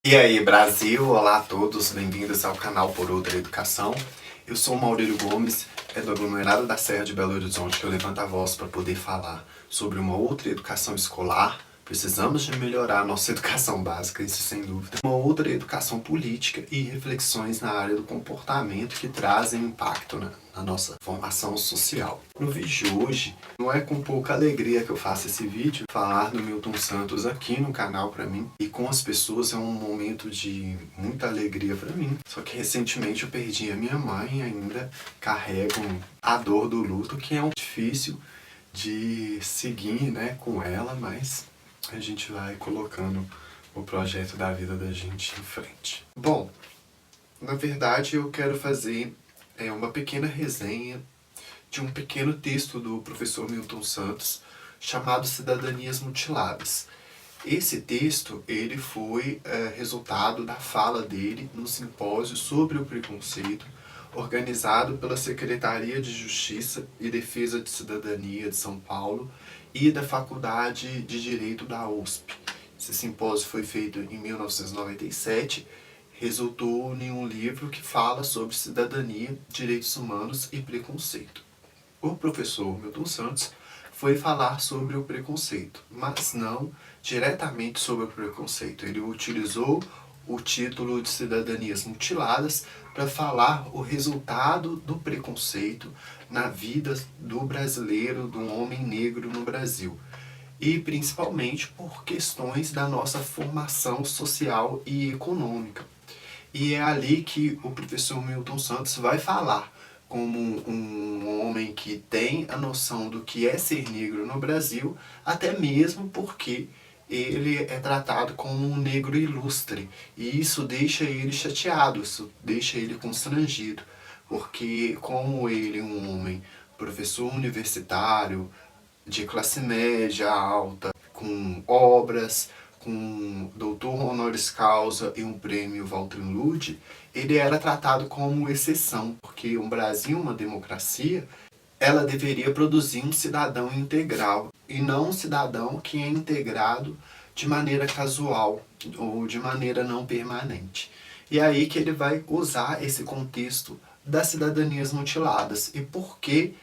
E aí, Brasil? Olá a todos, bem-vindos ao canal Por Outra Educação. Eu sou o Maurílio Gomes, é do aglomerado da Serra de Belo Horizonte, que eu levanto a voz para poder falar sobre uma outra educação escolar. Precisamos de melhorar a nossa educação básica, isso sem dúvida. Uma outra educação política e reflexões na área do comportamento que trazem impacto na nossa formação social. No vídeo de hoje, não é com pouca alegria que eu faço esse vídeo. Falar do Milton Santos aqui no canal para mim e com as pessoas é um momento de muita alegria para mim. Só que recentemente eu perdi a minha mãe e ainda carrego a dor do luto, que é um difícil de seguir, né, com ela, mas a gente vai colocando o projeto da vida da gente em frente. Bom, na verdade eu quero fazer uma pequena resenha de um pequeno texto do professor Milton Santos chamado Cidadanias Mutiladas. Esse texto ele foi resultado da fala dele no simpósio sobre o preconceito organizado pela Secretaria de Justiça e Defesa de Cidadania de São Paulo e da Faculdade de Direito da USP. Esse simpósio foi feito em 1997, resultou em um livro que fala sobre cidadania, direitos humanos e preconceito. O professor Milton Santos foi falar sobre o preconceito, mas não diretamente sobre o preconceito. Ele utilizou o título de Cidadanias Mutiladas para falar o resultado do preconceito na vida do brasileiro, do homem negro no Brasil. E principalmente por questões da nossa formação social e econômica. E é ali que o professor Milton Santos vai falar como um homem que tem a noção do que é ser negro no Brasil, até mesmo porque ele é tratado como um negro ilustre. E isso deixa ele chateado, isso deixa ele constrangido. Porque como ele é um homem, professor universitário, de classe média alta, com obras, com doutor honoris causa e um prêmio Walter Lud, ele era tratado como exceção, porque o Brasil, uma democracia, ela deveria produzir um cidadão integral e não um cidadão que é integrado de maneira casual ou de maneira não permanente. E é aí que ele vai usar esse contexto das cidadanias mutiladas e por que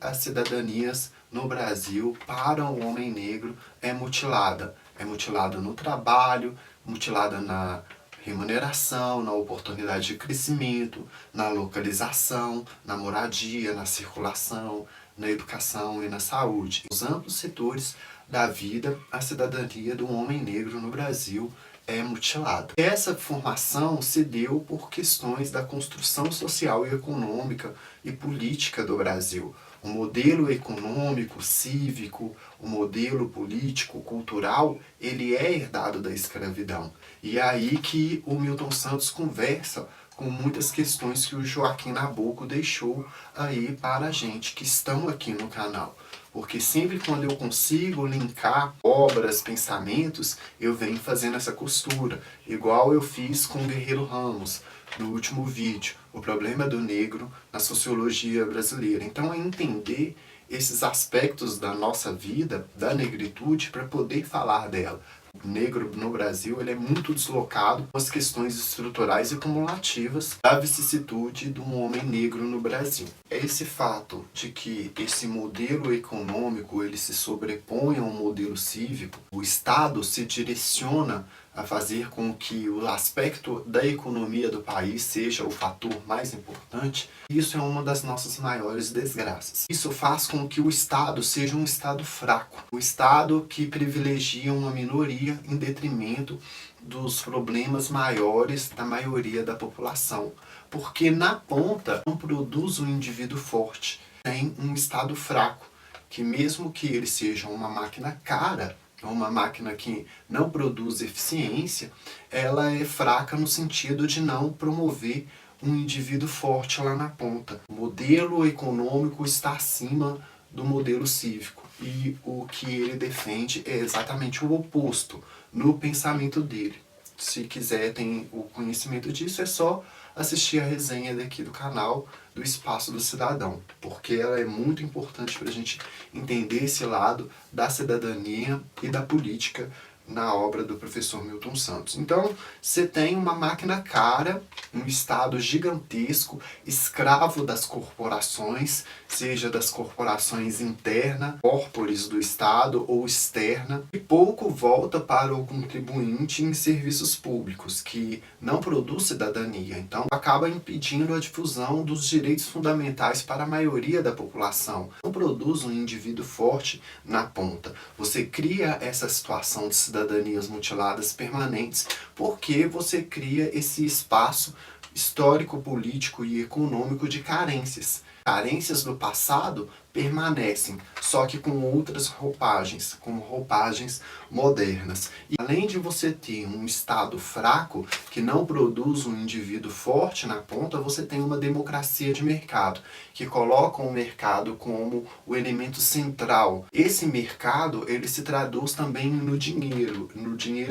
as cidadanias no Brasil para o homem negro é mutilada. É mutilada no trabalho, mutilada na remuneração, na oportunidade de crescimento, na localização, na moradia, na circulação, na educação e na saúde. Nos amplos setores da vida, a cidadania do homem negro no Brasil é mutilada. Essa formação se deu por questões da construção social e econômica e política do Brasil. O modelo econômico, cívico, o modelo político, cultural, ele é herdado da escravidão. E é aí que o Milton Santos conversa com muitas questões que o Joaquim Nabuco deixou aí para a gente que estão aqui no canal. Porque sempre quando eu consigo linkar obras, pensamentos, eu venho fazendo essa costura. Igual eu fiz com o Guerreiro Ramos no último vídeo, o problema do negro na sociologia brasileira. Então é entender esses aspectos da nossa vida, da negritude, para poder falar dela. O negro no Brasil ele é muito deslocado com as questões estruturais e cumulativas da vicissitude do homem negro no Brasil. É esse fato de que esse modelo econômico ele se sobrepõe a um modelo cívico, o Estado se direciona a fazer com que o aspecto da economia do país seja o fator mais importante, isso é uma das nossas maiores desgraças. Isso faz com que o Estado seja um Estado fraco, um Estado que privilegia uma minoria em detrimento dos problemas maiores da maioria da população. Porque na ponta não produz um indivíduo forte, tem um Estado fraco, que mesmo que ele seja uma máquina cara, uma máquina que não produz eficiência, ela é fraca no sentido de não promover um indivíduo forte lá na ponta. O modelo econômico está acima do modelo cívico e o que ele defende é exatamente o oposto no pensamento dele. Se quiser ter o conhecimento disso, é só assistir a resenha daqui do canal do Espaço do Cidadão, porque ela é muito importante para a gente entender esse lado da cidadania e da política na obra do professor Milton Santos. Então, você tem uma máquina cara, um Estado gigantesco, escravo das corporações, seja das corporações internas, corpores do Estado ou externa, e pouco volta para o contribuinte em serviços públicos, que não produz cidadania. Então, acaba impedindo a difusão dos direitos fundamentais para a maioria da população. Não produz um indivíduo forte na ponta. Você cria essa situação de cidadanias mutiladas permanentes porque você cria esse espaço histórico, político e econômico de carências. Carências do passado permanecem, só que com outras roupagens, como roupagens modernas. E além de você ter um Estado fraco, que não produz um indivíduo forte na ponta, você tem uma democracia de mercado, que coloca o mercado como o elemento central. Esse mercado, ele se traduz também no dinheiro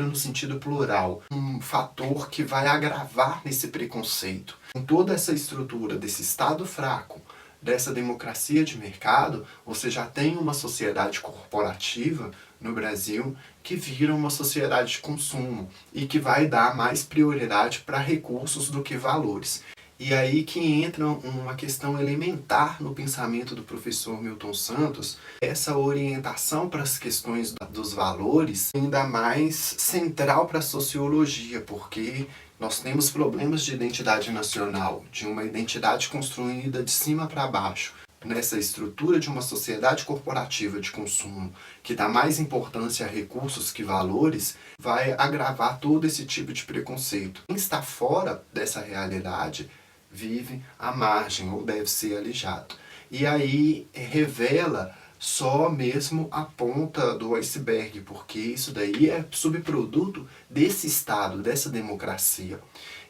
no sentido plural, um fator que vai agravar nesse preconceito. Com toda essa estrutura desse Estado fraco, dessa democracia de mercado, você já tem uma sociedade corporativa no Brasil que vira uma sociedade de consumo e que vai dar mais prioridade para recursos do que valores. E aí que entra uma questão elementar no pensamento do professor Milton Santos, essa orientação para as questões dos valores, ainda mais central para a sociologia, porque nós temos problemas de identidade nacional, de uma identidade construída de cima para baixo. Nessa estrutura de uma sociedade corporativa de consumo que dá mais importância a recursos que valores, vai agravar todo esse tipo de preconceito. Quem está fora dessa realidade vive à margem ou deve ser alijado. E aí revela só mesmo a ponta do iceberg, porque isso daí é subproduto desse Estado, dessa democracia.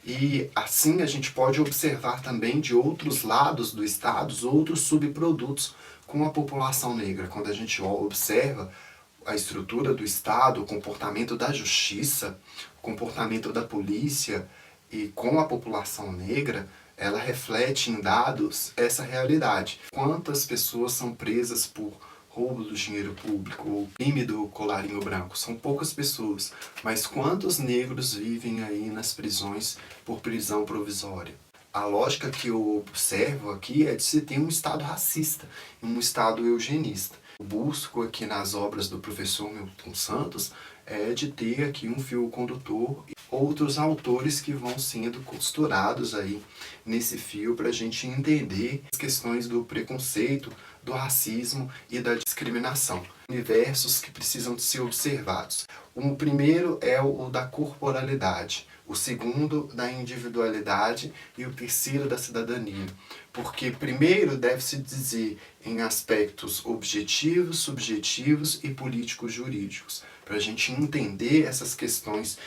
E assim a gente pode observar também de outros lados do Estado, outros subprodutos com a população negra. Quando a gente observa a estrutura do Estado, o comportamento da justiça, o comportamento da polícia e com a população negra, ela reflete em dados essa realidade. Quantas pessoas são presas por roubo do dinheiro público ou crime do colarinho branco? São poucas pessoas, mas quantos negros vivem aí nas prisões por prisão provisória? A lógica que eu observo aqui é de se ter um Estado racista, um Estado eugenista. Eu busco aqui nas obras do professor Milton Santos é de ter aqui um fio condutor e outros autores que vão sendo costurados aí nesse fio para a gente entender as questões do preconceito, do racismo e da discriminação. Universos que precisam de ser observados. O primeiro é o da corporalidade, o segundo da individualidade e o terceiro da cidadania. Porque primeiro deve-se dizer em aspectos objetivos, subjetivos e políticos-jurídicos, para a gente entender essas questões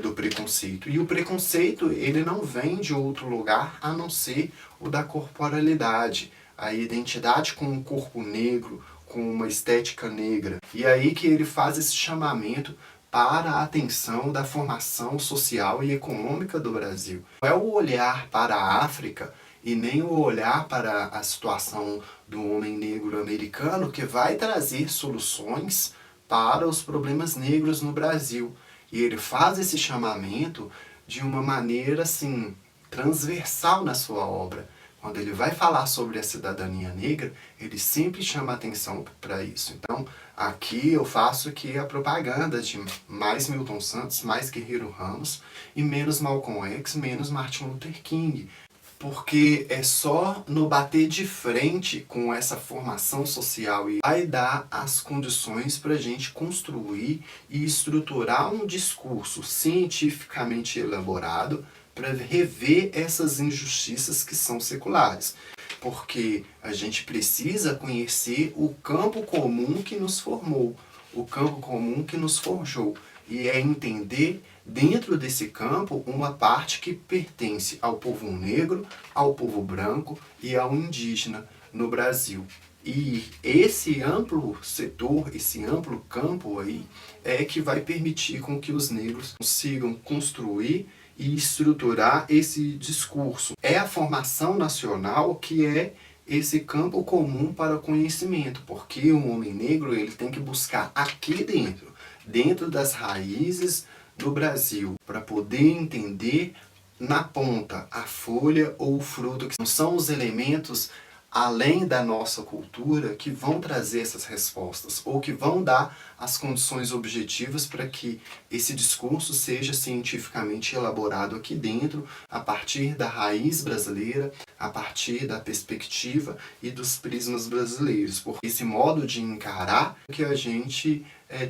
do preconceito. E o preconceito, ele não vem de outro lugar a não ser o da corporalidade, a identidade com um corpo negro, com uma estética negra. E aí que ele faz esse chamamento para a atenção da formação social e econômica do Brasil. Não é o olhar para a África e nem o olhar para a situação do homem negro americano que vai trazer soluções para os problemas negros no Brasil. E ele faz esse chamamento de uma maneira assim, transversal na sua obra. Quando ele vai falar sobre a cidadania negra, ele sempre chama atenção para isso. Então, aqui eu faço aqui a propaganda de mais Milton Santos, mais Guerreiro Ramos e menos Malcolm X, menos Martin Luther King. Porque é só no bater de frente com essa formação social e vai dar as condições para a gente construir e estruturar um discurso cientificamente elaborado para rever essas injustiças que são seculares. Porque a gente precisa conhecer o campo comum que nos formou, o campo comum que nos forjou. E é entender dentro desse campo uma parte que pertence ao povo negro, ao povo branco e ao indígena no Brasil. E esse amplo setor, esse amplo campo aí, é que vai permitir com que os negros consigam construir e estruturar esse discurso. É a formação nacional que é esse campo comum para o conhecimento, porque o homem negro ele tem que buscar aqui dentro dentro das raízes do Brasil, para poder entender na ponta a folha ou o fruto, que não são os elementos além da nossa cultura que vão trazer essas respostas ou que vão dar as condições objetivas para que esse discurso seja cientificamente elaborado aqui dentro, a partir da raiz brasileira, a partir da perspectiva e dos prismas brasileiros. Por esse modo de encarar que a gente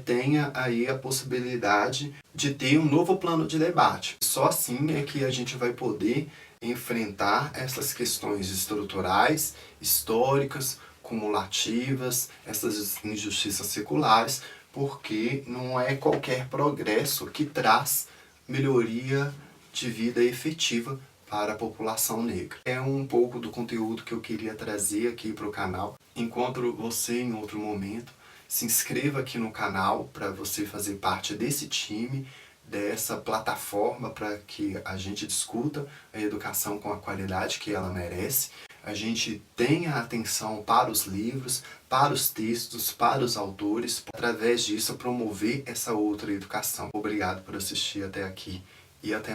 tenha aí a possibilidade de ter um novo plano de debate. Só assim é que a gente vai poder enfrentar essas questões estruturais, históricas, cumulativas, essas injustiças seculares, porque não é qualquer progresso que traz melhoria de vida efetiva para a população negra. É um pouco do conteúdo que eu queria trazer aqui para o canal. Encontro você em outro momento. Se inscreva aqui no canal para você fazer parte desse time, dessa plataforma para que a gente discuta a educação com a qualidade que ela merece. A gente tenha atenção para os livros, para os textos, para os autores, através disso promover essa outra educação. Obrigado por assistir até aqui e até mais.